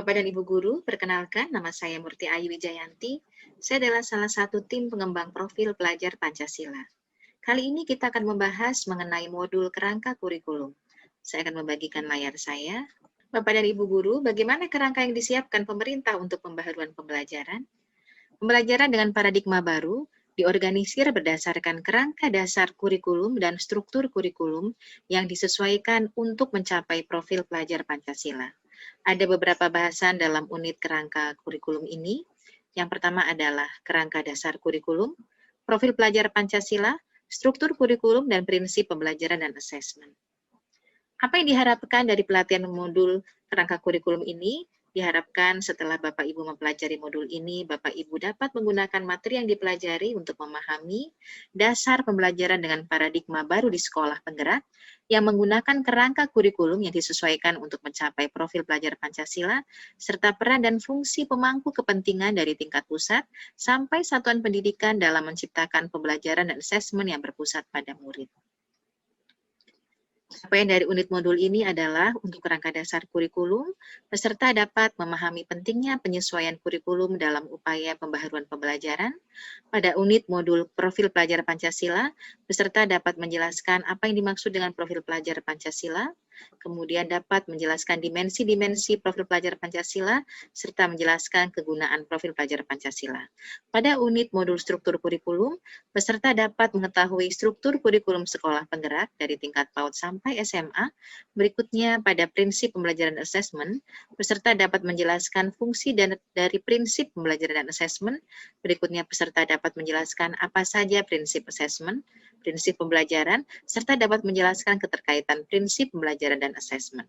Bapak dan Ibu guru, perkenalkan nama saya Murti Ayu Wijayanti. Saya adalah salah satu tim pengembang profil pelajar Pancasila. Kali ini kita akan membahas mengenai modul kerangka kurikulum. Saya akan membagikan layar saya. Bapak dan Ibu guru, bagaimana kerangka yang disiapkan pemerintah untuk pembaharuan pembelajaran? Pembelajaran dengan paradigma baru diorganisir berdasarkan kerangka dasar kurikulum dan struktur kurikulum yang disesuaikan untuk mencapai profil pelajar Pancasila. Ada beberapa bahasan dalam unit kerangka kurikulum ini. Yang pertama adalah kerangka dasar kurikulum, profil pelajar Pancasila, struktur kurikulum, dan prinsip pembelajaran dan asesmen. Apa yang diharapkan dari pelatihan modul kerangka kurikulum ini? Diharapkan setelah Bapak Ibu mempelajari modul ini, Bapak Ibu dapat menggunakan materi yang dipelajari untuk memahami dasar pembelajaran dengan paradigma baru di sekolah penggerak yang menggunakan kerangka kurikulum yang disesuaikan untuk mencapai profil pelajar Pancasila, serta peran dan fungsi pemangku kepentingan dari tingkat pusat sampai satuan pendidikan dalam menciptakan pembelajaran dan asesmen yang berpusat pada murid. Capaian dari unit modul ini adalah untuk kerangka dasar kurikulum, peserta dapat memahami pentingnya penyesuaian kurikulum dalam upaya pembaharuan pembelajaran. Pada unit modul profil pelajar Pancasila, peserta dapat menjelaskan apa yang dimaksud dengan profil pelajar Pancasila, kemudian dapat menjelaskan dimensi-dimensi profil pelajar Pancasila, serta menjelaskan kegunaan profil pelajar Pancasila. Pada unit modul struktur kurikulum, peserta dapat mengetahui struktur kurikulum sekolah penggerak dari tingkat PAUD sampai SMA. Berikutnya, pada prinsip pembelajaran asesmen, peserta dapat menjelaskan fungsi dari prinsip pembelajaran dan asesmen. Berikutnya, peserta dapat menjelaskan apa saja prinsip asesmen, prinsip pembelajaran, serta dapat menjelaskan keterkaitan prinsip pembelajaran dan asesmen.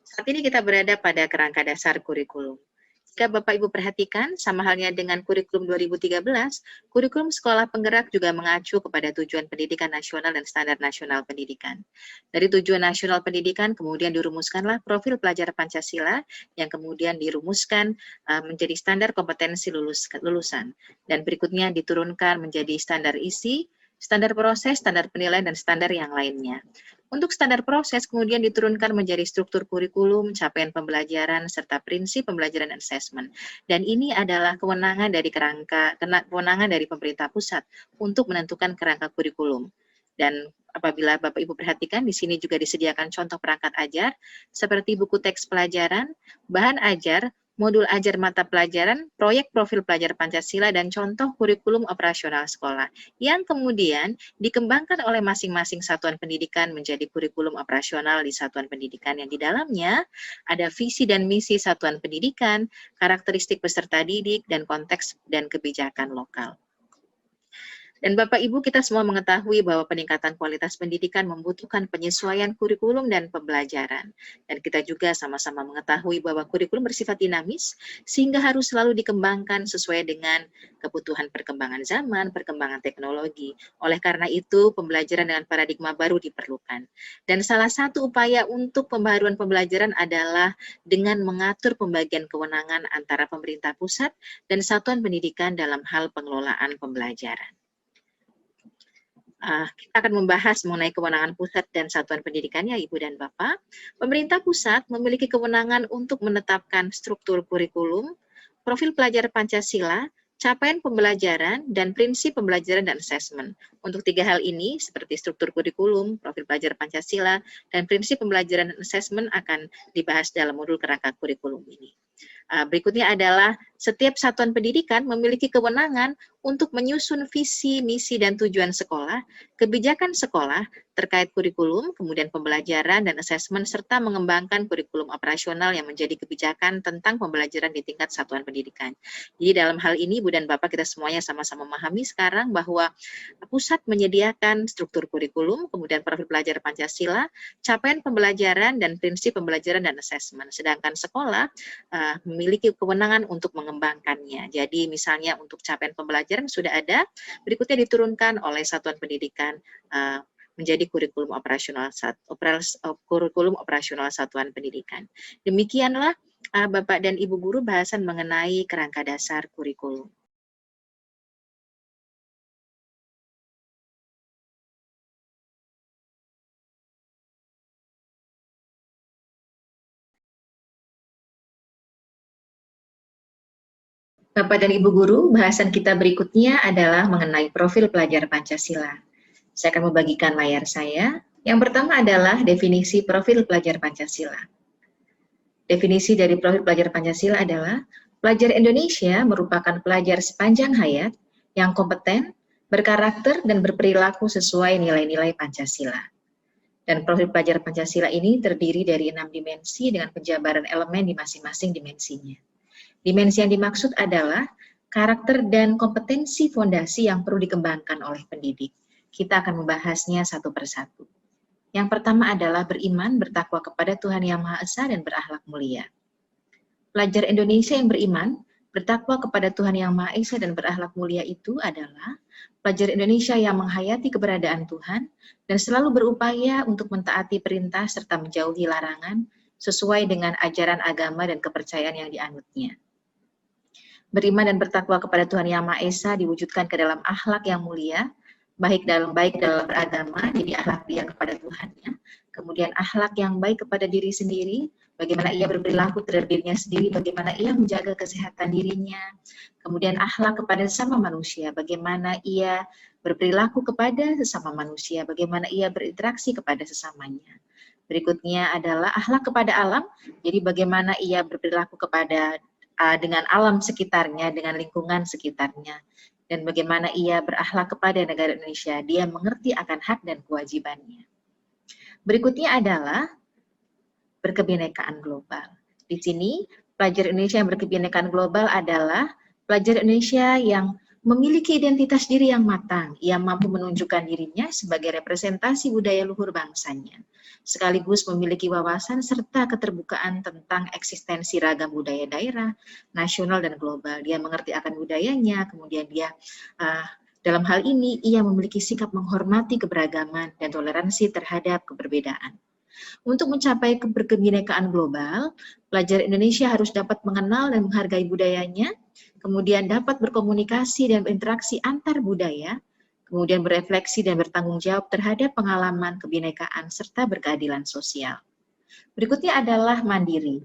Saat ini kita berada pada kerangka dasar kurikulum. Jika Bapak Ibu perhatikan, sama halnya dengan kurikulum 2013, kurikulum sekolah penggerak juga mengacu kepada tujuan pendidikan nasional dan standar nasional pendidikan. Dari tujuan nasional pendidikan, kemudian dirumuskanlah profil pelajar Pancasila, yang kemudian dirumuskan menjadi standar kompetensi lulusan. Dan berikutnya diturunkan menjadi standar isi, standar proses, standar penilaian, dan standar yang lainnya. Untuk standar proses kemudian diturunkan menjadi struktur kurikulum, capaian pembelajaran, serta prinsip pembelajaran dan asesmen. Dan ini adalah kewenangan dari pemerintah pusat untuk menentukan kerangka kurikulum. Dan apabila Bapak Ibu perhatikan, di sini juga disediakan contoh perangkat ajar, seperti buku teks pelajaran, bahan ajar, modul ajar mata pelajaran, proyek profil pelajar Pancasila, dan contoh kurikulum operasional sekolah, yang kemudian dikembangkan oleh masing-masing satuan pendidikan menjadi kurikulum operasional di satuan pendidikan yang di dalamnya ada visi dan misi satuan pendidikan, karakteristik peserta didik, dan konteks dan kebijakan lokal. Dan Bapak Ibu, kita semua mengetahui bahwa peningkatan kualitas pendidikan membutuhkan penyesuaian kurikulum dan pembelajaran. Dan kita juga sama-sama mengetahui bahwa kurikulum bersifat dinamis, sehingga harus selalu dikembangkan sesuai dengan kebutuhan perkembangan zaman, perkembangan teknologi. Oleh karena itu, pembelajaran dengan paradigma baru diperlukan. Dan salah satu upaya untuk pembaharuan pembelajaran adalah dengan mengatur pembagian kewenangan antara pemerintah pusat dan satuan pendidikan dalam hal pengelolaan pembelajaran. Kita akan membahas mengenai kewenangan pusat dan satuan pendidikannya, Ibu dan Bapak. Pemerintah pusat memiliki kewenangan untuk menetapkan struktur kurikulum, profil pelajar Pancasila, capaian pembelajaran, dan prinsip pembelajaran dan asesmen. Untuk tiga hal ini, seperti struktur kurikulum, profil pelajar Pancasila, dan prinsip pembelajaran dan asesmen akan dibahas dalam modul kerangka kurikulum ini. Berikutnya adalah setiap satuan pendidikan memiliki kewenangan untuk menyusun visi, misi, dan tujuan sekolah, kebijakan sekolah terkait kurikulum, kemudian pembelajaran dan asesmen, serta mengembangkan kurikulum operasional yang menjadi kebijakan tentang pembelajaran di tingkat satuan pendidikan. Jadi dalam hal ini, Ibu dan Bapak, kita semuanya sama-sama memahami sekarang bahwa pusat menyediakan struktur kurikulum, kemudian profil pelajar Pancasila, capaian pembelajaran, dan prinsip pembelajaran dan asesmen. Sedangkan sekolah memiliki kewenangan untuk mengembangkannya. Jadi misalnya untuk capaian pembelajaran sudah ada, berikutnya diturunkan oleh satuan pendidikan menjadi kurikulum operasional satuan pendidikan. Demikianlah Bapak dan Ibu guru bahasan mengenai kerangka dasar kurikulum. Bapak dan Ibu Guru, bahasan kita berikutnya adalah mengenai profil pelajar Pancasila. Saya akan membagikan layar saya. Yang pertama adalah definisi profil pelajar Pancasila. Definisi dari profil pelajar Pancasila adalah pelajar Indonesia merupakan pelajar sepanjang hayat yang kompeten, berkarakter, dan berperilaku sesuai nilai-nilai Pancasila. Dan profil pelajar Pancasila ini terdiri dari 6 dimensi dengan penjabaran elemen di masing-masing dimensinya. Dimensi yang dimaksud adalah karakter dan kompetensi fondasi yang perlu dikembangkan oleh pendidik. Kita akan membahasnya satu persatu. Yang pertama adalah beriman, bertakwa kepada Tuhan Yang Maha Esa dan berakhlak mulia. Pelajar Indonesia yang beriman, bertakwa kepada Tuhan Yang Maha Esa dan berakhlak mulia itu adalah pelajar Indonesia yang menghayati keberadaan Tuhan dan selalu berupaya untuk mentaati perintah serta menjauhi larangan sesuai dengan ajaran agama dan kepercayaan yang dianutnya. Beriman dan bertakwa kepada Tuhan Yang Maha Esa diwujudkan ke dalam akhlak yang mulia, baik dalam beragama, jadi akhlak dia kepada Tuhannya, kemudian akhlak yang baik kepada diri sendiri, bagaimana ia berperilaku terhadap dirinya sendiri, bagaimana ia menjaga kesehatan dirinya, kemudian akhlak kepada sesama manusia, bagaimana ia berperilaku kepada sesama manusia, bagaimana ia berinteraksi kepada sesamanya. Berikutnya adalah akhlak kepada alam, jadi bagaimana ia berperilaku kepada dengan alam sekitarnya, dengan lingkungan sekitarnya, dan bagaimana ia berakhlak kepada negara Indonesia. Dia mengerti akan hak dan kewajibannya. Berikutnya adalah berkebinekaan global. Di sini, pelajar Indonesia yang berkebinekaan global adalah pelajar Indonesia yang memiliki identitas diri yang matang. Ia mampu menunjukkan dirinya sebagai representasi budaya luhur bangsanya, sekaligus memiliki wawasan serta keterbukaan tentang eksistensi ragam budaya daerah, nasional, dan global. Dia mengerti akan budayanya, kemudian dia dalam hal ini ia memiliki sikap menghormati keberagaman dan toleransi terhadap keberbedaan. Untuk mencapai keberkebinekaan global, pelajar Indonesia harus dapat mengenal dan menghargai budayanya, kemudian dapat berkomunikasi dan berinteraksi antar budaya, kemudian berefleksi dan bertanggung jawab terhadap pengalaman kebinekaan serta berkeadilan sosial. Berikutnya adalah mandiri.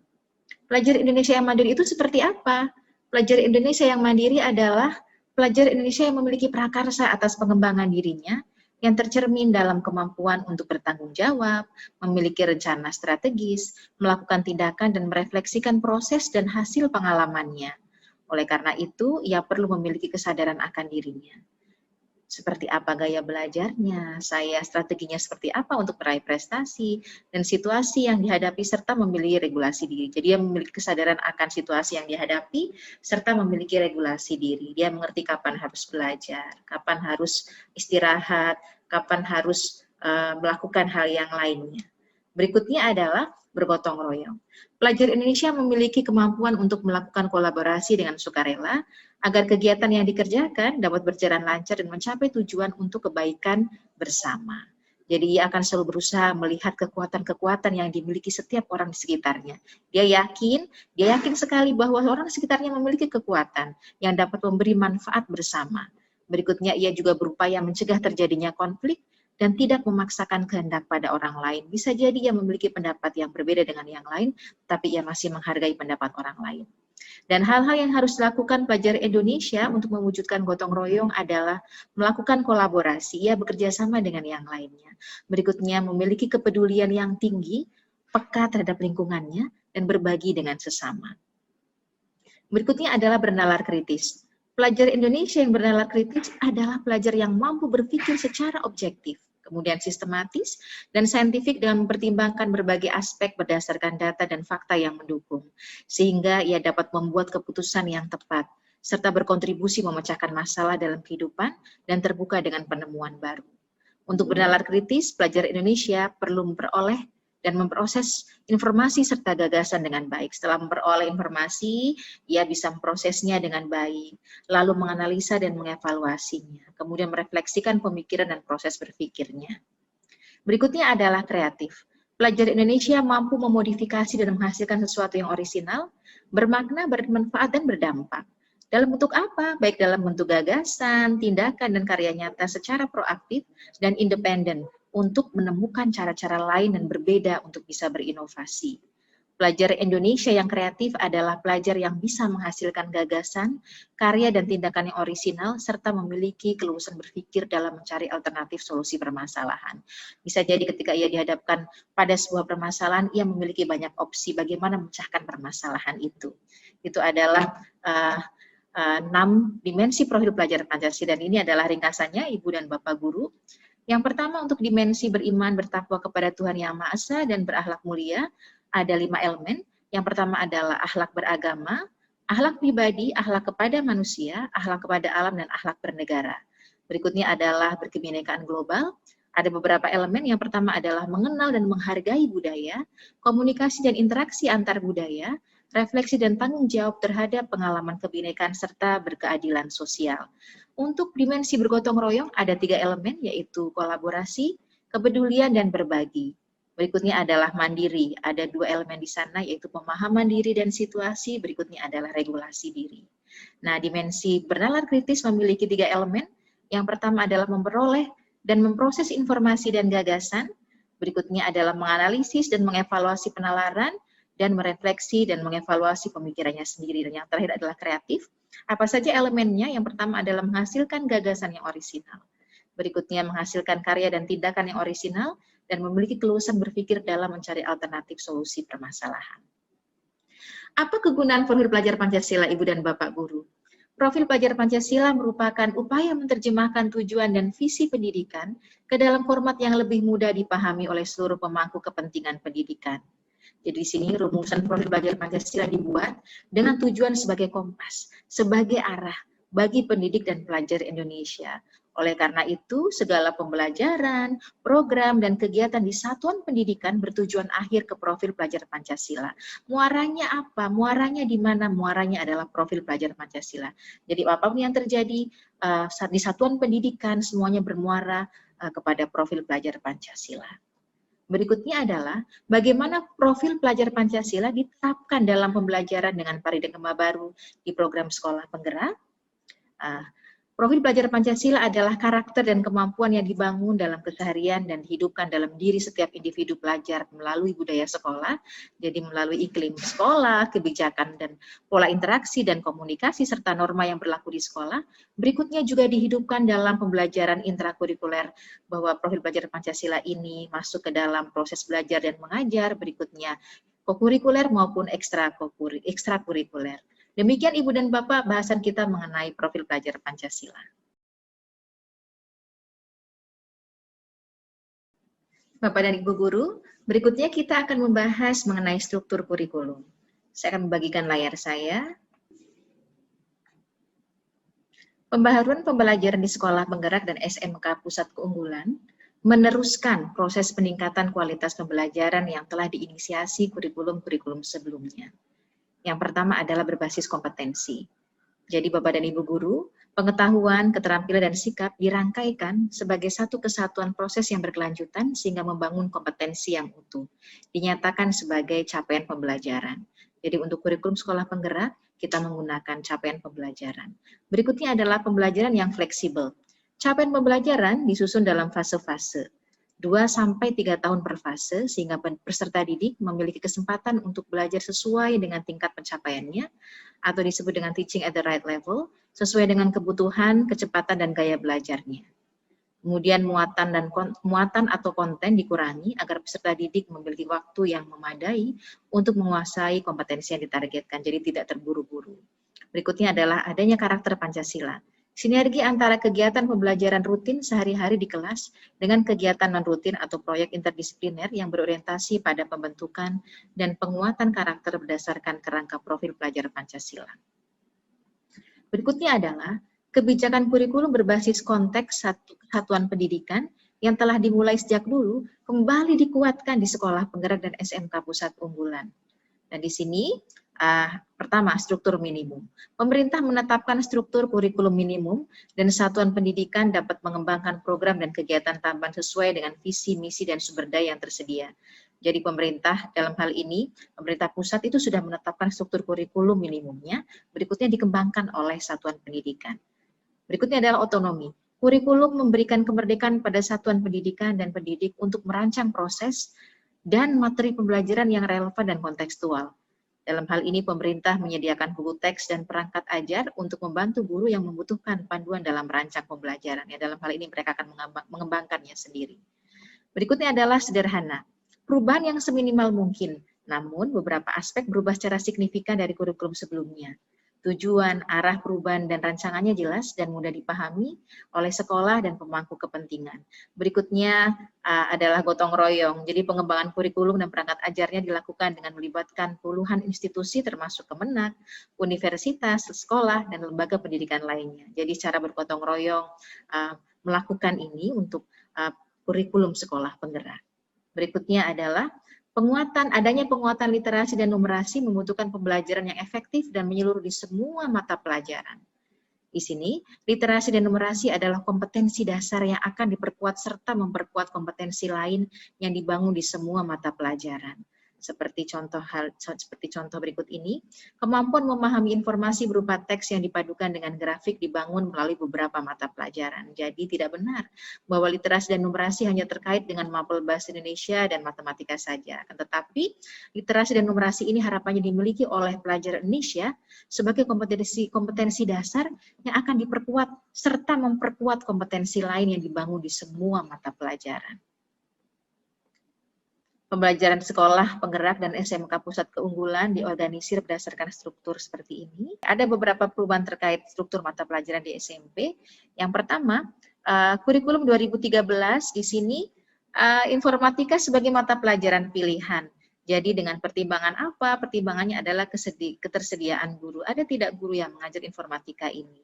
Pelajar Indonesia yang mandiri itu seperti apa? Pelajar Indonesia yang mandiri adalah pelajar Indonesia yang memiliki prakarsa atas pengembangan dirinya, yang tercermin dalam kemampuan untuk bertanggung jawab, memiliki rencana strategis, melakukan tindakan dan merefleksikan proses dan hasil pengalamannya. Oleh karena itu, ia perlu memiliki kesadaran akan dirinya. Seperti apa gaya belajarnya, strateginya seperti apa untuk meraih prestasi, dan situasi yang dihadapi serta memiliki regulasi diri. Jadi dia memiliki kesadaran akan situasi yang dihadapi serta memiliki regulasi diri. Dia mengerti kapan harus belajar, kapan harus istirahat, kapan harus melakukan hal yang lainnya. Berikutnya adalah bergotong royong. Pelajar Indonesia memiliki kemampuan untuk melakukan kolaborasi dengan sukarela agar kegiatan yang dikerjakan dapat berjalan lancar dan mencapai tujuan untuk kebaikan bersama. Jadi ia akan selalu berusaha melihat kekuatan-kekuatan yang dimiliki setiap orang di sekitarnya. Dia yakin sekali bahwa orang sekitarnya memiliki kekuatan yang dapat memberi manfaat bersama. Berikutnya ia juga berupaya mencegah terjadinya konflik dan tidak memaksakan kehendak pada orang lain. Bisa jadi ia memiliki pendapat yang berbeda dengan yang lain, tapi ia masih menghargai pendapat orang lain. Dan hal-hal yang harus dilakukan pelajar Indonesia untuk mewujudkan gotong royong adalah melakukan kolaborasi, ia bekerja sama dengan yang lainnya. Berikutnya, memiliki kepedulian yang tinggi, peka terhadap lingkungannya, dan berbagi dengan sesama. Berikutnya adalah bernalar kritis. Pelajar Indonesia yang bernalar kritis adalah pelajar yang mampu berpikir secara objektif, kemudian sistematis dan saintifik dengan mempertimbangkan berbagai aspek berdasarkan data dan fakta yang mendukung, sehingga ia dapat membuat keputusan yang tepat, serta berkontribusi memecahkan masalah dalam kehidupan dan terbuka dengan penemuan baru. Untuk bernalar kritis, pelajar Indonesia perlu memperoleh dan memproses informasi serta gagasan dengan baik. Setelah memperoleh informasi, ia bisa memprosesnya dengan baik, lalu menganalisa dan mengevaluasinya, kemudian merefleksikan pemikiran dan proses berpikirnya. Berikutnya adalah kreatif. Pelajar Indonesia mampu memodifikasi dan menghasilkan sesuatu yang orisinal, bermakna, bermanfaat, dan berdampak. Dalam bentuk apa? Baik dalam bentuk gagasan, tindakan, dan karya nyata secara proaktif dan independen, untuk menemukan cara-cara lain dan berbeda untuk bisa berinovasi. Pelajar Indonesia yang kreatif adalah pelajar yang bisa menghasilkan gagasan, karya dan tindakan yang orisinal, serta memiliki keluasan berpikir dalam mencari alternatif solusi permasalahan. Bisa jadi ketika ia dihadapkan pada sebuah permasalahan, ia memiliki banyak opsi bagaimana memecahkan permasalahan itu. Itu adalah 6 dimensi profil pelajar Pancasila, dan ini adalah ringkasannya Ibu dan Bapak Guru. Yang pertama, untuk dimensi beriman, bertakwa kepada Tuhan Yang Maha Esa dan berakhlak mulia, ada 5 elemen. Yang pertama adalah akhlak beragama, akhlak pribadi, akhlak kepada manusia, akhlak kepada alam, dan akhlak bernegara. Berikutnya adalah berkebinekaan global. Ada beberapa elemen. Yang pertama adalah mengenal dan menghargai budaya, komunikasi dan interaksi antar budaya, refleksi dan tanggung jawab terhadap pengalaman kebinekaan, serta berkeadilan sosial. Untuk dimensi bergotong royong ada 3 elemen, yaitu kolaborasi, kepedulian, dan berbagi. Berikutnya adalah mandiri, ada 2 elemen di sana, yaitu pemahaman diri dan situasi. Berikutnya adalah regulasi diri. Nah, dimensi bernalar kritis memiliki 3 elemen. Yang pertama adalah memperoleh dan memproses informasi dan gagasan. Berikutnya adalah menganalisis dan mengevaluasi penalaran, dan merefleksi dan mengevaluasi pemikirannya sendiri. Dan yang terakhir adalah kreatif. Apa saja elemennya? Yang pertama adalah menghasilkan gagasan yang orisinal. Berikutnya menghasilkan karya dan tindakan yang orisinal, dan memiliki keluasan berpikir dalam mencari alternatif solusi permasalahan. Apa kegunaan profil pelajar Pancasila, Ibu dan Bapak Guru? Profil pelajar Pancasila merupakan upaya menerjemahkan tujuan dan visi pendidikan ke dalam format yang lebih mudah dipahami oleh seluruh pemangku kepentingan pendidikan. Jadi di sini rumusan profil pelajar Pancasila dibuat dengan tujuan sebagai kompas, sebagai arah bagi pendidik dan pelajar Indonesia. Oleh karena itu, segala pembelajaran, program, dan kegiatan di satuan pendidikan bertujuan akhir ke profil pelajar Pancasila. Muaranya apa? Muaranya di mana? Muaranya adalah profil pelajar Pancasila. Jadi apapun yang terjadi di satuan pendidikan, semuanya bermuara kepada profil pelajar Pancasila. Berikutnya adalah bagaimana profil pelajar Pancasila diterapkan dalam pembelajaran dengan paradigma baru di program sekolah penggerak. Profil pelajar Pancasila adalah karakter dan kemampuan yang dibangun dalam keseharian dan dihidupkan dalam diri setiap individu pelajar melalui budaya sekolah, jadi melalui iklim sekolah, kebijakan dan pola interaksi dan komunikasi, serta norma yang berlaku di sekolah. Berikutnya juga dihidupkan dalam pembelajaran intrakurikuler, bahwa profil pelajar Pancasila ini masuk ke dalam proses belajar dan mengajar, berikutnya kokurikuler maupun ekstrakurikuler. Demikian Ibu dan Bapak bahasan kita mengenai profil pelajar Pancasila. Bapak dan Ibu Guru, berikutnya kita akan membahas mengenai struktur kurikulum. Saya akan membagikan layar saya. Pembaharuan pembelajaran di sekolah penggerak dan SMK Pusat Keunggulan meneruskan proses peningkatan kualitas pembelajaran yang telah diinisiasi kurikulum-kurikulum sebelumnya. Yang pertama adalah berbasis kompetensi. Jadi Bapak dan Ibu Guru, pengetahuan, keterampilan, dan sikap dirangkaikan sebagai satu kesatuan proses yang berkelanjutan sehingga membangun kompetensi yang utuh. Dinyatakan sebagai capaian pembelajaran. Jadi untuk kurikulum sekolah penggerak, kita menggunakan capaian pembelajaran. Berikutnya adalah pembelajaran yang fleksibel. Capaian pembelajaran disusun dalam fase-fase. 2-3 tahun per fase, sehingga peserta didik memiliki kesempatan untuk belajar sesuai dengan tingkat pencapaiannya, atau disebut dengan teaching at the right level, sesuai dengan kebutuhan, kecepatan, dan gaya belajarnya. Kemudian muatan atau konten dikurangi agar peserta didik memiliki waktu yang memadai untuk menguasai kompetensi yang ditargetkan, jadi tidak terburu-buru. Berikutnya adalah adanya karakter Pancasila. Sinergi antara kegiatan pembelajaran rutin sehari-hari di kelas dengan kegiatan non-rutin atau proyek interdisipliner yang berorientasi pada pembentukan dan penguatan karakter berdasarkan kerangka profil pelajar Pancasila. Berikutnya adalah kebijakan kurikulum berbasis konteks satuan pendidikan yang telah dimulai sejak dulu kembali dikuatkan di sekolah penggerak dan SMK Pusat Unggulan. Dan di sini pertama, struktur minimum. Pemerintah menetapkan struktur kurikulum minimum dan satuan pendidikan dapat mengembangkan program dan kegiatan tambahan sesuai dengan visi, misi, dan sumber daya yang tersedia. Jadi pemerintah dalam hal ini, pemerintah pusat itu sudah menetapkan struktur kurikulum minimumnya, berikutnya dikembangkan oleh satuan pendidikan. Berikutnya adalah otonomi. Kurikulum memberikan kemerdekaan pada satuan pendidikan dan pendidik untuk merancang proses dan materi pembelajaran yang relevan dan kontekstual. Dalam hal ini, pemerintah menyediakan buku teks dan perangkat ajar untuk membantu guru yang membutuhkan panduan dalam merancang pembelajaran. Ya, dalam hal ini mereka akan mengembangkannya sendiri. Berikutnya adalah sederhana. Perubahan yang seminimal mungkin, namun beberapa aspek berubah secara signifikan dari kurikulum sebelumnya. Tujuan, arah perubahan, dan rancangannya jelas dan mudah dipahami oleh sekolah dan pemangku kepentingan. Berikutnya adalah gotong royong. Jadi pengembangan kurikulum dan perangkat ajarnya dilakukan dengan melibatkan puluhan institusi termasuk Kemenak, universitas, sekolah, dan lembaga pendidikan lainnya. Jadi secara bergotong royong melakukan ini untuk kurikulum sekolah penggerak. Berikutnya adalah adanya penguatan literasi dan numerasi membutuhkan pembelajaran yang efektif dan menyeluruh di semua mata pelajaran. Di sini, literasi dan numerasi adalah kompetensi dasar yang akan diperkuat serta memperkuat kompetensi lain yang dibangun di semua mata pelajaran. Seperti contoh berikut ini, kemampuan memahami informasi berupa teks yang dipadukan dengan grafik dibangun melalui beberapa mata pelajaran. Jadi tidak benar bahwa literasi dan numerasi hanya terkait dengan mapel bahasa Indonesia dan matematika saja. Tetapi literasi dan numerasi ini harapannya dimiliki oleh pelajar Indonesia sebagai kompetensi dasar yang akan diperkuat serta memperkuat kompetensi lain yang dibangun di semua mata pelajaran. Pembelajaran sekolah penggerak dan SMK pusat keunggulan diorganisir berdasarkan struktur seperti ini. Ada beberapa perubahan terkait struktur mata pelajaran di SMP. Yang pertama, kurikulum 2013 di sini informatika sebagai mata pelajaran pilihan. Jadi dengan pertimbangan apa? Pertimbangannya adalah ketersediaan guru. Ada tidak guru yang mengajar informatika ini?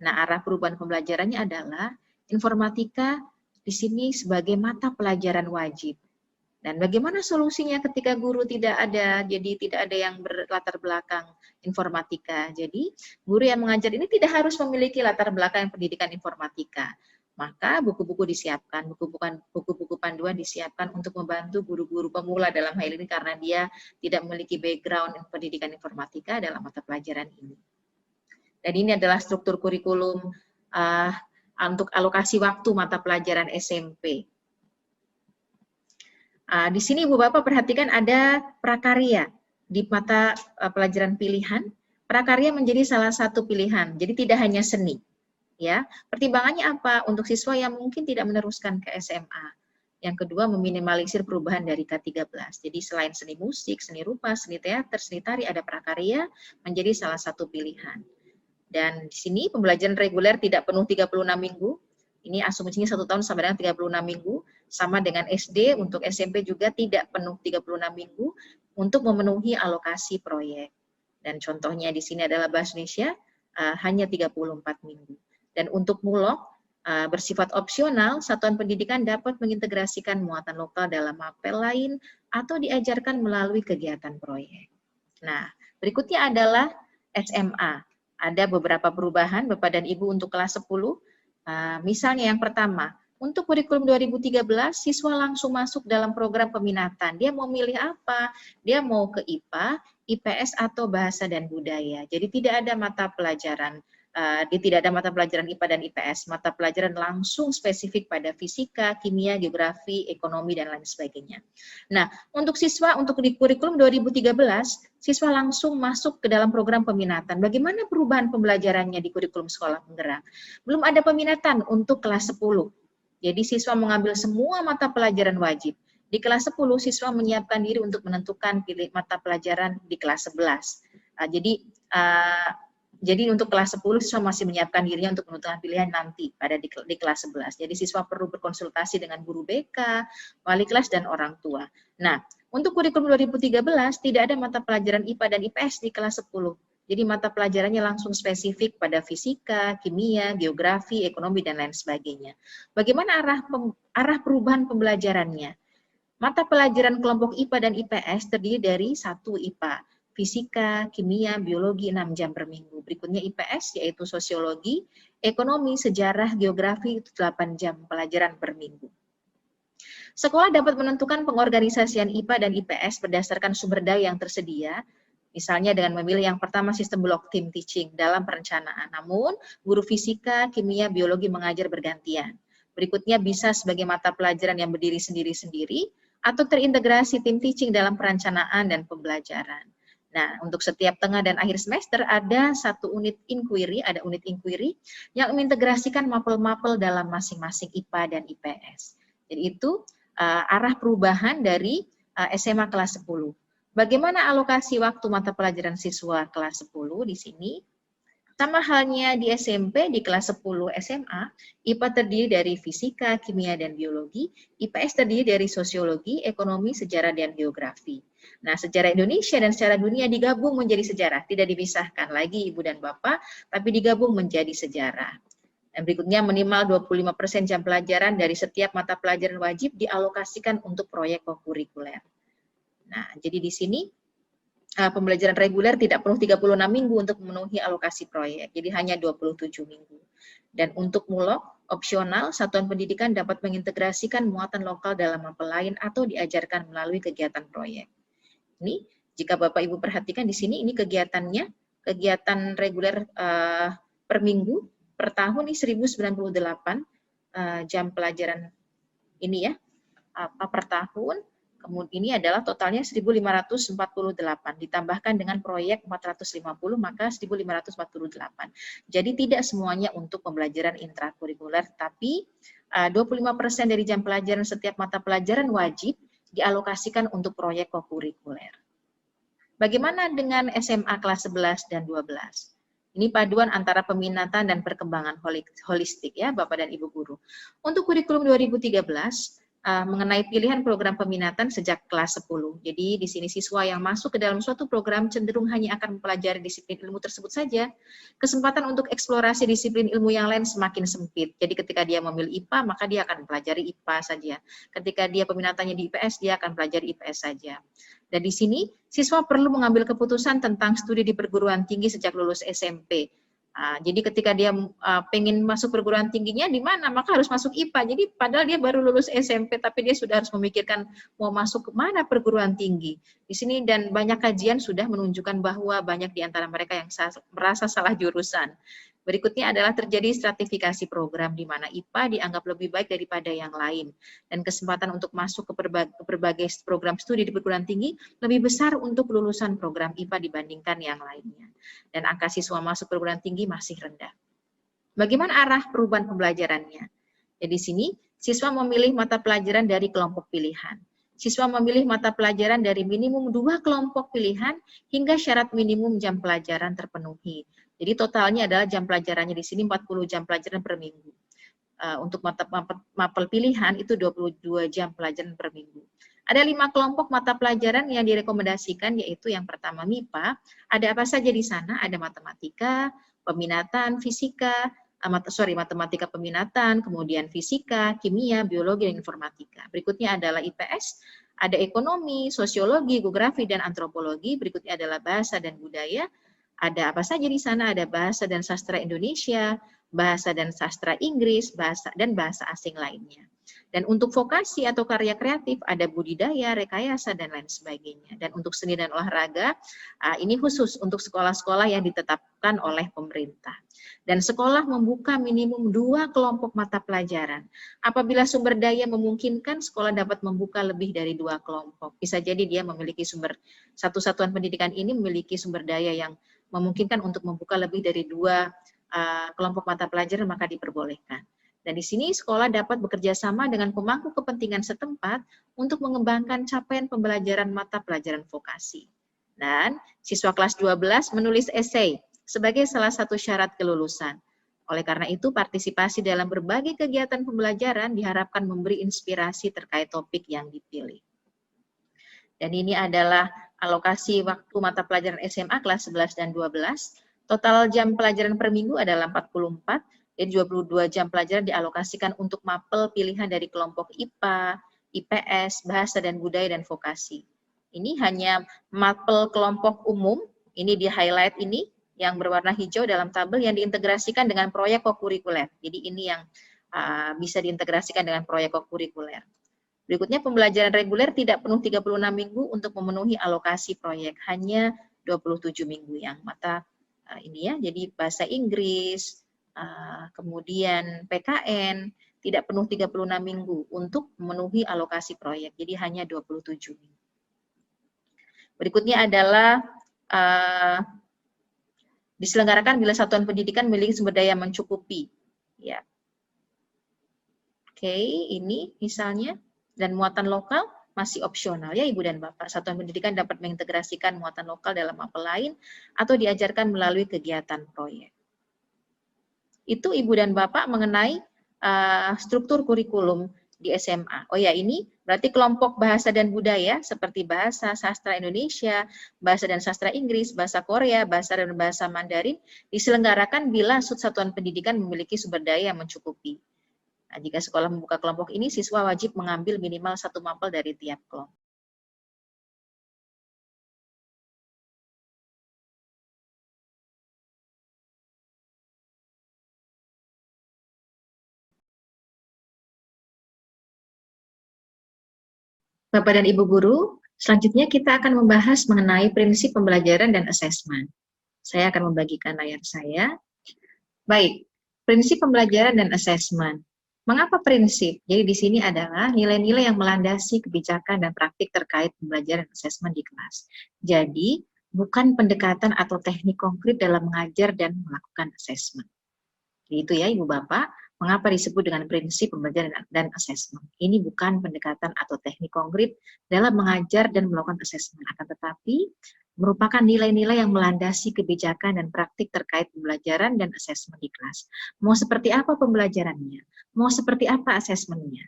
Nah, arah perubahan pembelajarannya adalah informatika di sini sebagai mata pelajaran wajib. Dan bagaimana solusinya ketika guru tidak ada, jadi tidak ada yang berlatar belakang informatika. Jadi guru yang mengajar ini tidak harus memiliki latar belakang pendidikan informatika. Maka buku-buku disiapkan, buku-buku panduan disiapkan untuk membantu guru-guru pemula dalam hal ini karena dia tidak memiliki background pendidikan informatika dalam mata pelajaran ini. Dan ini adalah struktur kurikulum untuk alokasi waktu mata pelajaran SMP. Di sini Ibu Bapak perhatikan ada prakarya di mata pelajaran pilihan. Prakarya menjadi salah satu pilihan, jadi tidak hanya seni. Ya, pertimbangannya apa? Untuk siswa yang mungkin tidak meneruskan ke SMA. Yang kedua, meminimalisir perubahan dari K13. Jadi selain seni musik, seni rupa, seni teater, seni tari, ada prakarya menjadi salah satu pilihan. Dan di sini pembelajaran reguler tidak penuh 36 minggu. Ini asumsinya 1 tahun sama dengan 36 minggu. Sama dengan SD, untuk SMP juga tidak penuh 36 minggu untuk memenuhi alokasi proyek. Dan contohnya di sini adalah bahasa Indonesia hanya 34 minggu. Dan untuk mulok bersifat opsional, satuan pendidikan dapat mengintegrasikan muatan lokal dalam mapel lain atau diajarkan melalui kegiatan proyek. Nah, berikutnya adalah SMA. Ada beberapa perubahan Bapak dan Ibu untuk kelas 10. Misalnya yang pertama, untuk kurikulum 2013, siswa langsung masuk dalam program peminatan. Dia mau milih apa? Dia mau ke IPA, IPS, atau bahasa dan budaya. Jadi tidak ada mata pelajaran IPA dan IPS. Mata pelajaran langsung spesifik pada fisika, kimia, geografi, ekonomi, dan lain sebagainya. Nah, untuk siswa, untuk di kurikulum 2013, siswa langsung masuk ke dalam program peminatan. Bagaimana perubahan pembelajarannya di kurikulum sekolah penggerak? Belum ada peminatan untuk kelas 10. Jadi siswa mengambil semua mata pelajaran wajib. Di kelas 10, siswa menyiapkan diri untuk menentukan pilih mata pelajaran di kelas 11. Jadi untuk kelas 10, siswa masih menyiapkan dirinya untuk menentukan pilihan nanti pada di kelas 11. Jadi siswa perlu berkonsultasi dengan guru BK, wali kelas, dan orang tua. Nah, untuk kurikulum 2013, tidak ada mata pelajaran IPA dan IPS di kelas 10. Jadi mata pelajarannya langsung spesifik pada fisika, kimia, geografi, ekonomi, dan lain sebagainya. Bagaimana arah perubahan pembelajarannya? Mata pelajaran kelompok IPA dan IPS terdiri dari 1 IPA, fisika, kimia, biologi 6 jam per minggu. Berikutnya IPS yaitu sosiologi, ekonomi, sejarah, geografi 8 jam pelajaran per minggu. Sekolah dapat menentukan pengorganisasian IPA dan IPS berdasarkan sumber daya yang tersedia, misalnya dengan memilih yang pertama sistem block team teaching dalam perencanaan. Namun, guru fisika, kimia, biologi mengajar bergantian. Berikutnya bisa sebagai mata pelajaran yang berdiri sendiri-sendiri, atau terintegrasi tim teaching dalam perencanaan dan pembelajaran. Nah, untuk setiap tengah dan akhir semester ada satu unit inquiry, yang mengintegrasikan mapel-mapel dalam masing-masing IPA dan IPS. Jadi itu arah perubahan dari SMA kelas 10. Bagaimana alokasi waktu mata pelajaran siswa kelas 10 di sini? Sama halnya di SMP, di kelas 10 SMA, IPA terdiri dari fisika, kimia, dan biologi, IPS terdiri dari sosiologi, ekonomi, sejarah, dan geografi. Nah, sejarah Indonesia dan sejarah dunia digabung menjadi sejarah, tidak dipisahkan lagi Ibu dan Bapak, tapi digabung menjadi sejarah. Dan berikutnya minimal 25% jam pelajaran dari setiap mata pelajaran wajib dialokasikan untuk proyek kokurikuler. Nah, jadi di sini pembelajaran reguler tidak perlu 36 minggu untuk memenuhi alokasi proyek, jadi hanya 27 minggu. Dan untuk mulok, opsional, satuan pendidikan dapat mengintegrasikan muatan lokal dalam mapel lain atau diajarkan melalui kegiatan proyek. Ini, jika Bapak Ibu perhatikan di sini, ini kegiatannya, kegiatan reguler per minggu, per tahun ini 1098 jam pelajaran ini ya, per tahun. Kemudian ini adalah totalnya 1548, ditambahkan dengan proyek 450, maka 1548. Jadi tidak semuanya untuk pembelajaran intrakurikuler, tapi 25% dari jam pelajaran setiap mata pelajaran wajib dialokasikan untuk proyek kokurikuler. Bagaimana dengan SMA kelas 11 dan 12? Ini paduan antara peminatan dan perkembangan holistik ya Bapak dan Ibu guru. Untuk kurikulum 2013, mengenai pilihan program peminatan sejak kelas 10. Jadi di sini siswa yang masuk ke dalam suatu program cenderung hanya akan mempelajari disiplin ilmu tersebut saja. Kesempatan untuk eksplorasi disiplin ilmu yang lain semakin sempit. Jadi ketika dia memilih IPA, maka dia akan mempelajari IPA saja. Ketika dia peminatannya di IPS, dia akan pelajari IPS saja. Dan di sini siswa perlu mengambil keputusan tentang studi di perguruan tinggi sejak lulus SMP. Jadi ketika dia pengen masuk perguruan tingginya di mana, maka harus masuk IPA. Jadi padahal dia baru lulus SMP, tapi dia sudah harus memikirkan mau masuk ke mana perguruan tinggi. Di sini dan banyak kajian sudah menunjukkan bahwa banyak di antara mereka yang merasa salah jurusan. Berikutnya adalah terjadi stratifikasi program di mana IPA dianggap lebih baik daripada yang lain. Dan kesempatan untuk masuk ke berbagai program studi di perguruan tinggi lebih besar untuk lulusan program IPA dibandingkan yang lainnya. Dan angka siswa masuk perguruan tinggi masih rendah. Bagaimana arah perubahan pembelajarannya? Jadi di sini, siswa memilih mata pelajaran dari kelompok pilihan. Siswa memilih mata pelajaran dari minimum 2 kelompok pilihan hingga syarat minimum jam pelajaran terpenuhi. Jadi totalnya adalah jam pelajarannya di sini 40 jam pelajaran per minggu. Untuk mapel pilihan itu 22 jam pelajaran per minggu. Ada 5 kelompok mata pelajaran yang direkomendasikan, yaitu yang pertama MIPA. Ada apa saja di sana? Ada matematika, peminatan, fisika, matematika peminatan, kemudian fisika, kimia, biologi, dan informatika. Berikutnya adalah IPS, ada ekonomi, sosiologi, geografi, dan antropologi. Berikutnya adalah bahasa dan budaya. Ada apa saja di sana? Ada bahasa dan sastra Indonesia, bahasa dan sastra Inggris, bahasa asing lainnya. Dan untuk vokasi atau karya kreatif ada budidaya, rekayasa, dan lain sebagainya. Dan untuk seni dan olahraga, ini khusus untuk sekolah-sekolah yang ditetapkan oleh pemerintah. Dan sekolah membuka minimum 2 kelompok mata pelajaran. Apabila sumber daya memungkinkan, sekolah dapat membuka lebih dari 2 kelompok. Bisa jadi dia memiliki satu satuan pendidikan ini memiliki sumber daya yang memungkinkan untuk membuka lebih dari 2 kelompok mata pelajaran, maka diperbolehkan. Dan di sini sekolah dapat bekerja sama dengan pemangku kepentingan setempat untuk mengembangkan capaian pembelajaran mata pelajaran vokasi. Dan siswa kelas 12 menulis esai sebagai salah satu syarat kelulusan. Oleh karena itu, partisipasi dalam berbagai kegiatan pembelajaran diharapkan memberi inspirasi terkait topik yang dipilih. Dan ini adalah alokasi waktu mata pelajaran SMA kelas 11 dan 12. Total jam pelajaran per minggu adalah 44, jadi 22 jam pelajaran dialokasikan untuk mapel pilihan dari kelompok IPA, IPS, bahasa dan budaya, dan vokasi. Ini hanya mapel kelompok umum, ini di highlight ini, yang berwarna hijau dalam tabel yang diintegrasikan dengan proyek kokurikuler. Jadi ini yang bisa diintegrasikan dengan proyek kokurikuler. Berikutnya pembelajaran reguler tidak penuh 36 minggu untuk memenuhi alokasi proyek, hanya 27 minggu yang mata ini ya, jadi bahasa Inggris, kemudian PKN, tidak penuh 36 minggu untuk memenuhi alokasi proyek, jadi hanya 27 minggu. Berikutnya adalah diselenggarakan bila satuan pendidikan memiliki sumber daya mencukupi. Ya. Oke, ini misalnya, dan muatan lokal masih opsional ya Ibu dan Bapak. Satuan pendidikan dapat mengintegrasikan muatan lokal dalam mapel lain atau diajarkan melalui kegiatan proyek. Itu Ibu dan Bapak mengenai struktur kurikulum di SMA. Oh ya, ini berarti kelompok bahasa dan budaya seperti bahasa, sastra Indonesia, bahasa dan sastra Inggris, bahasa Korea, bahasa dan bahasa Mandarin diselenggarakan bila satuan pendidikan memiliki sumber daya yang mencukupi. Nah, jika sekolah membuka kelompok ini, siswa wajib mengambil minimal 1 mapel dari tiap kelompok. Bapak dan Ibu guru, selanjutnya kita akan membahas mengenai prinsip pembelajaran dan asesmen. Saya akan membagikan layar saya. Baik, prinsip pembelajaran dan asesmen. Mengapa prinsip? Jadi di sini adalah nilai-nilai yang melandasi kebijakan dan praktik terkait pembelajaran dan asesmen di kelas. Jadi, bukan pendekatan atau teknik konkret dalam mengajar dan melakukan asesmen. Itu ya Ibu Bapak, mengapa disebut dengan prinsip pembelajaran dan asesmen. Ini bukan pendekatan atau teknik konkret dalam mengajar dan melakukan asesmen, akan tetapi merupakan nilai-nilai yang melandasi kebijakan dan praktik terkait pembelajaran dan asesmen di kelas. Mau seperti apa pembelajarannya? Mau seperti apa asesmennya?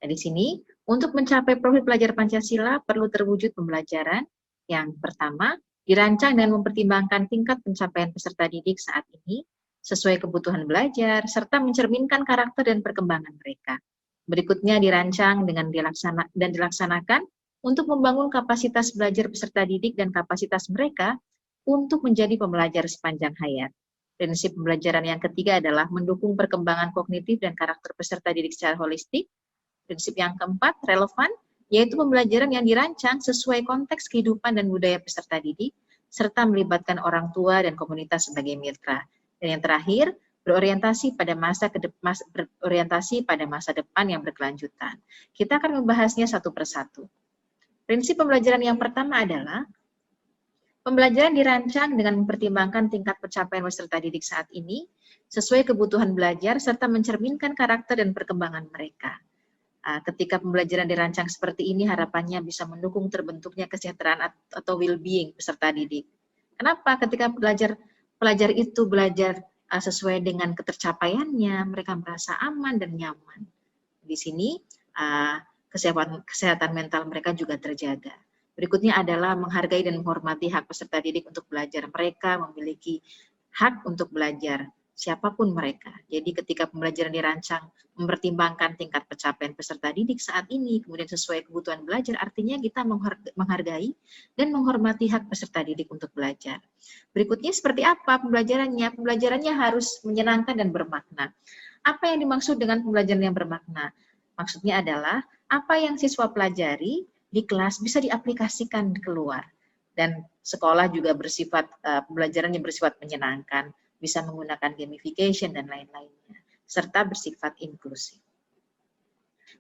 Nah, di sini, untuk mencapai profil pelajar Pancasila perlu terwujud pembelajaran yang pertama, dirancang dan mempertimbangkan tingkat pencapaian peserta didik saat ini, sesuai kebutuhan belajar, serta mencerminkan karakter dan perkembangan mereka. Berikutnya dirancang dengan dilaksanakan untuk membangun kapasitas belajar peserta didik dan kapasitas mereka untuk menjadi pembelajar sepanjang hayat. Prinsip pembelajaran yang ketiga adalah mendukung perkembangan kognitif dan karakter peserta didik secara holistik. Prinsip yang keempat, relevan, yaitu pembelajaran yang dirancang sesuai konteks kehidupan dan budaya peserta didik, serta melibatkan orang tua dan komunitas sebagai mitra. Dan yang terakhir, berorientasi pada masa depan yang berkelanjutan. Kita akan membahasnya satu persatu. Prinsip pembelajaran yang pertama adalah pembelajaran dirancang dengan mempertimbangkan tingkat pencapaian peserta didik saat ini sesuai kebutuhan belajar serta mencerminkan karakter dan perkembangan mereka. Ketika pembelajaran dirancang seperti ini, harapannya bisa mendukung terbentuknya kesejahteraan atau well-being peserta didik. Kenapa? Ketika pelajar itu belajar sesuai dengan ketercapaiannya, mereka merasa aman dan nyaman. Di sini kesehatan mental mereka juga terjaga. Berikutnya adalah menghargai dan menghormati hak peserta didik untuk belajar. Mereka memiliki hak untuk belajar, siapapun mereka. Jadi ketika pembelajaran dirancang mempertimbangkan tingkat pencapaian peserta didik saat ini, kemudian sesuai kebutuhan belajar, artinya kita menghargai dan menghormati hak peserta didik untuk belajar. Berikutnya seperti apa pembelajarannya? Pembelajarannya harus menyenangkan dan bermakna. Apa yang dimaksud dengan pembelajaran yang bermakna? Maksudnya adalah apa yang siswa pelajari di kelas bisa diaplikasikan keluar. Dan sekolah juga pembelajaran yang bersifat menyenangkan, bisa menggunakan gamification dan lain-lainnya, serta bersifat inklusif.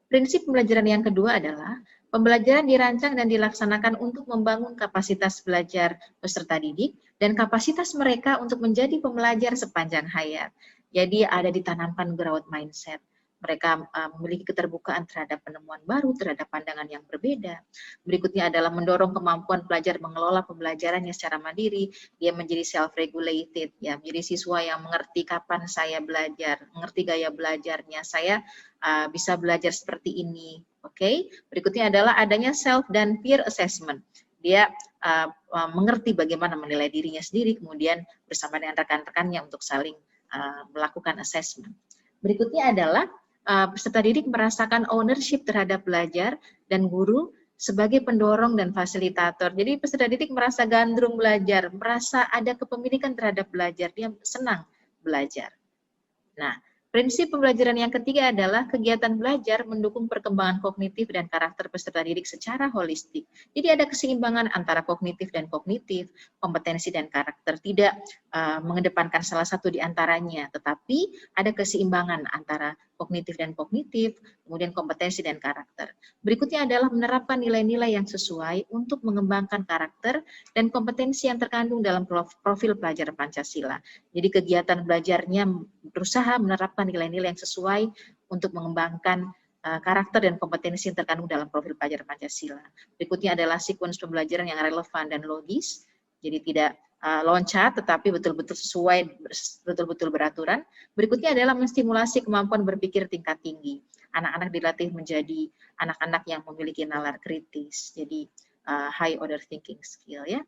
Prinsip pembelajaran yang kedua adalah pembelajaran dirancang dan dilaksanakan untuk membangun kapasitas belajar peserta didik dan kapasitas mereka untuk menjadi pembelajar sepanjang hayat. Jadi ada ditanamkan growth mindset. Mereka memiliki keterbukaan terhadap penemuan baru, terhadap pandangan yang berbeda. Berikutnya adalah mendorong kemampuan pelajar mengelola pembelajarannya secara mandiri. Dia menjadi self-regulated, ya, menjadi siswa yang mengerti kapan saya belajar, mengerti gaya belajarnya. Saya bisa belajar seperti ini. Oke. Berikutnya adalah adanya self dan peer assessment. Dia mengerti bagaimana menilai dirinya sendiri, kemudian bersama dengan rekan-rekannya untuk saling melakukan assessment. Berikutnya adalah peserta didik merasakan ownership terhadap belajar dan guru sebagai pendorong dan fasilitator. Jadi peserta didik merasa gandrung belajar, merasa ada kepemilikan terhadap belajar, dia senang belajar. Nah, Prinsip pembelajaran yang ketiga adalah kegiatan belajar mendukung perkembangan kognitif dan karakter peserta didik secara holistik. Jadi ada keseimbangan antara kognitif dan kognitif, kompetensi dan karakter. Tidak mengedepankan salah satu di antaranya, tetapi ada keseimbangan antara kognitif dan kognitif, kemudian kompetensi dan karakter. Berikutnya adalah menerapkan nilai-nilai yang sesuai untuk mengembangkan karakter dan kompetensi yang terkandung dalam profil pelajar Pancasila. Jadi kegiatan belajarnya berusaha menerapkan nilai-nilai yang sesuai untuk mengembangkan karakter dan kompetensi yang terkandung dalam profil pelajar Pancasila. Berikutnya adalah sekuens pembelajaran yang relevan dan logis, jadi tidak loncat tetapi betul-betul sesuai, betul-betul beraturan. Berikutnya adalah menstimulasi kemampuan berpikir tingkat tinggi. Anak-anak dilatih menjadi anak-anak yang memiliki nalar kritis, jadi high order thinking skill ya.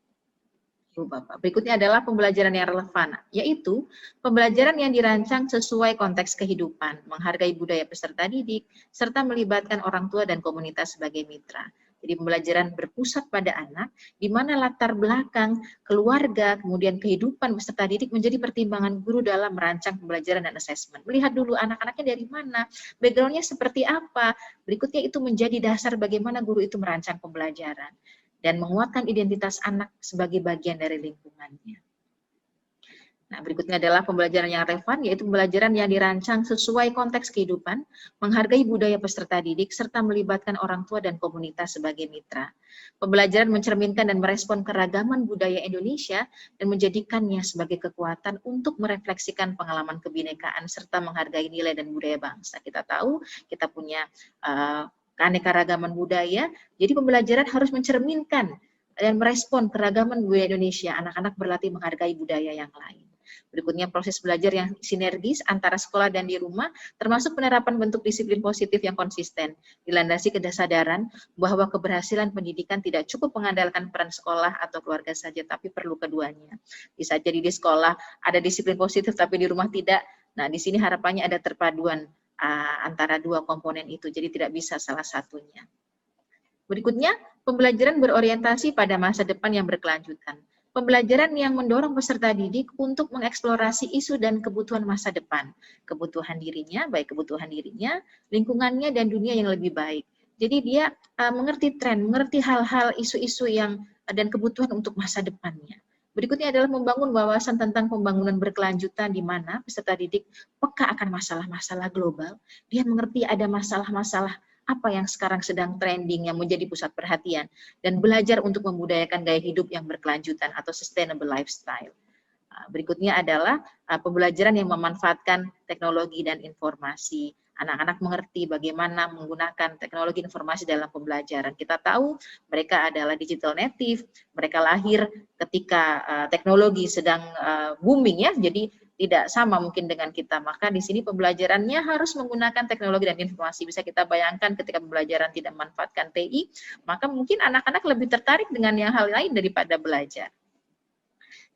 Ibu Bapak. Berikutnya adalah pembelajaran yang relevan, yaitu pembelajaran yang dirancang sesuai konteks kehidupan, menghargai budaya peserta didik, serta melibatkan orang tua dan komunitas sebagai mitra. Jadi pembelajaran berpusat pada anak, di mana latar belakang, keluarga, kemudian kehidupan peserta didik menjadi pertimbangan guru dalam merancang pembelajaran dan asesmen. Melihat dulu anak-anaknya dari mana, background-nya seperti apa, berikutnya itu menjadi dasar bagaimana guru itu merancang pembelajaran dan menguatkan identitas anak sebagai bagian dari lingkungannya. Nah, berikutnya adalah pembelajaran yang relevan, yaitu pembelajaran yang dirancang sesuai konteks kehidupan, menghargai budaya peserta didik, serta melibatkan orang tua dan komunitas sebagai mitra. Pembelajaran mencerminkan dan merespon keragaman budaya Indonesia dan menjadikannya sebagai kekuatan untuk merefleksikan pengalaman kebinekaan serta menghargai nilai dan budaya bangsa. Kita tahu kita punya keanekaragaman budaya, jadi pembelajaran harus mencerminkan dan merespon keragaman budaya Indonesia. Anak-anak berlatih menghargai budaya yang lain. Berikutnya proses belajar yang sinergis antara sekolah dan di rumah, termasuk penerapan bentuk disiplin positif yang konsisten, dilandasi kesadaran bahwa keberhasilan pendidikan tidak cukup mengandalkan peran sekolah atau keluarga saja, tapi perlu keduanya. Bisa jadi di sekolah ada disiplin positif, tapi di rumah tidak. Nah, di sini harapannya ada terpaduan antara dua komponen itu, jadi tidak bisa salah satunya. Berikutnya, pembelajaran berorientasi pada masa depan yang berkelanjutan. Pembelajaran yang mendorong peserta didik untuk mengeksplorasi isu dan kebutuhan masa depan. Kebutuhan dirinya, baik kebutuhan dirinya, lingkungannya, dan dunia yang lebih baik. Jadi dia mengerti tren, mengerti hal-hal isu-isu yang dan kebutuhan untuk masa depannya. Berikutnya adalah membangun wawasan tentang pembangunan berkelanjutan di mana peserta didik peka akan masalah-masalah global. Dia mengerti ada masalah-masalah apa yang sekarang sedang trending yang menjadi pusat perhatian, dan belajar untuk membudayakan gaya hidup yang berkelanjutan atau sustainable lifestyle. Berikutnya adalah pembelajaran yang memanfaatkan teknologi dan informasi. Anak-anak mengerti bagaimana menggunakan teknologi informasi dalam pembelajaran. Kita tahu mereka adalah digital native, mereka lahir ketika teknologi sedang booming ya, jadi tidak sama mungkin dengan kita. Maka di sini pembelajarannya harus menggunakan teknologi dan informasi. Bisa kita bayangkan ketika pembelajaran tidak memanfaatkan TI, maka mungkin anak-anak lebih tertarik dengan yang hal lain daripada belajar.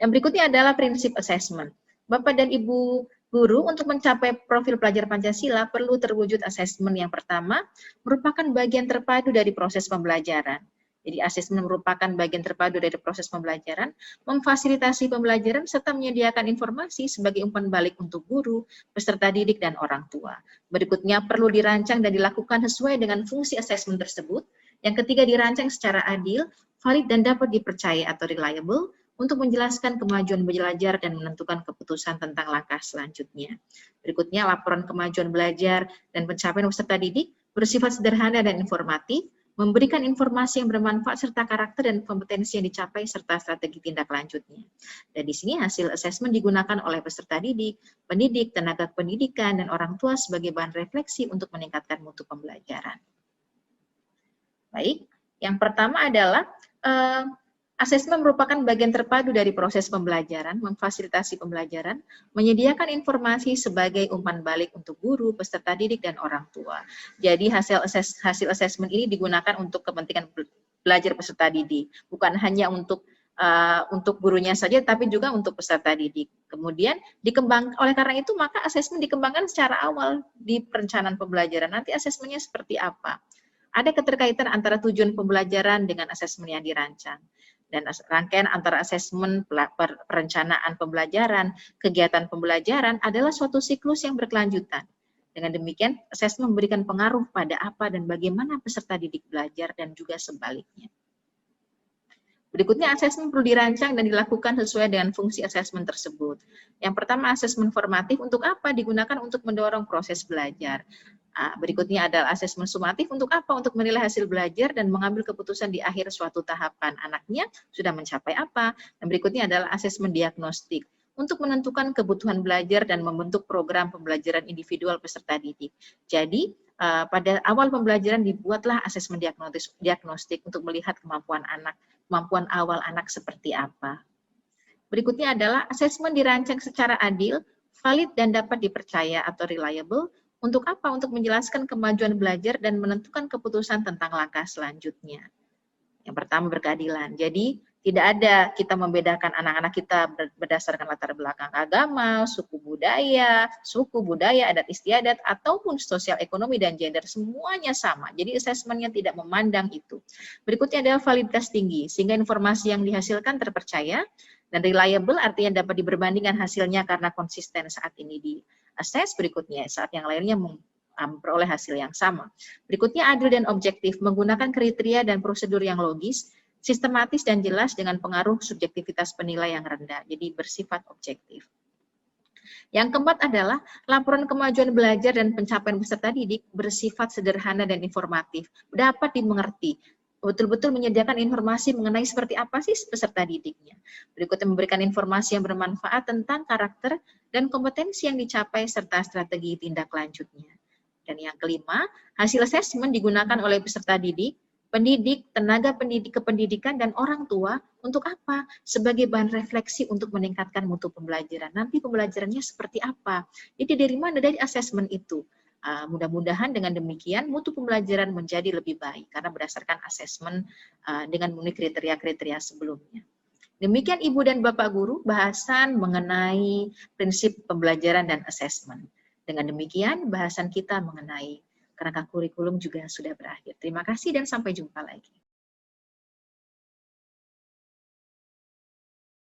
Yang berikutnya adalah prinsip assessment. Bapak dan Ibu guru, untuk mencapai profil pelajar Pancasila perlu terwujud asesmen yang pertama, merupakan bagian terpadu dari proses pembelajaran. Jadi asesmen merupakan bagian terpadu dari proses pembelajaran, memfasilitasi pembelajaran, serta menyediakan informasi sebagai umpan balik untuk guru, peserta didik, dan orang tua. Berikutnya perlu dirancang dan dilakukan sesuai dengan fungsi asesmen tersebut. Yang ketiga, dirancang secara adil, valid, dan dapat dipercaya atau reliable, untuk menjelaskan kemajuan belajar dan menentukan keputusan tentang langkah selanjutnya. Berikutnya, laporan kemajuan belajar dan pencapaian peserta didik bersifat sederhana dan informatif, memberikan informasi yang bermanfaat serta karakter dan kompetensi yang dicapai serta strategi tindak lanjutnya. Dan di sini hasil asesmen digunakan oleh peserta didik, pendidik, tenaga pendidikan, dan orang tua sebagai bahan refleksi untuk meningkatkan mutu pembelajaran. Baik, yang pertama adalah asesmen merupakan bagian terpadu dari proses pembelajaran, memfasilitasi pembelajaran, menyediakan informasi sebagai umpan balik untuk guru, peserta didik, dan orang tua. Jadi hasil asesmen ini digunakan untuk kepentingan belajar peserta didik, bukan hanya untuk gurunya saja, tapi juga untuk peserta didik. Kemudian oleh karena itu maka asesmen dikembangkan secara awal di perencanaan pembelajaran. Nanti asesmennya seperti apa? Ada keterkaitan antara tujuan pembelajaran dengan asesmen yang dirancang. Dan rangkaian antara asesmen, perencanaan pembelajaran, kegiatan pembelajaran adalah suatu siklus yang berkelanjutan. Dengan demikian, asesmen memberikan pengaruh pada apa dan bagaimana peserta didik belajar dan juga sebaliknya. Berikutnya, asesmen perlu dirancang dan dilakukan sesuai dengan fungsi asesmen tersebut. Yang pertama, asesmen formatif untuk apa? Digunakan untuk mendorong proses belajar. Berikutnya adalah asesmen sumatif untuk apa? Untuk menilai hasil belajar dan mengambil keputusan di akhir suatu tahapan. Anaknya sudah mencapai apa? Dan berikutnya adalah asesmen diagnostik untuk menentukan kebutuhan belajar dan membentuk program pembelajaran individual peserta didik. Jadi, pada awal pembelajaran dibuatlah asesmen diagnostik untuk melihat kemampuan awal anak seperti apa. Berikutnya adalah asesmen dirancang secara adil, valid dan dapat dipercaya atau reliable. Untuk apa? Untuk menjelaskan kemajuan belajar dan menentukan keputusan tentang langkah selanjutnya. Yang pertama, berkeadilan. Jadi, tidak ada kita membedakan anak-anak kita berdasarkan latar belakang agama, suku budaya, adat istiadat, ataupun sosial ekonomi dan gender, semuanya sama. Jadi asesmennya tidak memandang itu. Berikutnya adalah validitas tinggi, sehingga informasi yang dihasilkan terpercaya, dan reliable artinya dapat diperbandingkan hasilnya karena konsisten saat ini di-assess, berikutnya saat yang lainnya memperoleh hasil yang sama. Berikutnya adil dan objektif, menggunakan kriteria dan prosedur yang logis, sistematis dan jelas dengan pengaruh subjektivitas penilai yang rendah, jadi bersifat objektif. Yang keempat adalah laporan kemajuan belajar dan pencapaian peserta didik bersifat sederhana dan informatif, dapat dimengerti, betul-betul menyediakan informasi mengenai seperti apa sih peserta didiknya. Berikutnya memberikan informasi yang bermanfaat tentang karakter dan kompetensi yang dicapai serta strategi tindak lanjutnya. Dan yang kelima, hasil asesmen digunakan oleh peserta didik, pendidik, tenaga pendidik kependidikan, dan orang tua untuk apa? Sebagai bahan refleksi untuk meningkatkan mutu pembelajaran. Nanti pembelajarannya seperti apa? Jadi dari mana? Dari asesmen itu. Mudah-mudahan dengan demikian mutu pembelajaran menjadi lebih baik karena berdasarkan asesmen dengan memenuhi kriteria-kriteria sebelumnya. Demikian Ibu dan Bapak Guru bahasan mengenai prinsip pembelajaran dan asesmen. Dengan demikian bahasan kita mengenai kerangka kurikulum juga sudah berakhir. Terima kasih dan sampai jumpa lagi.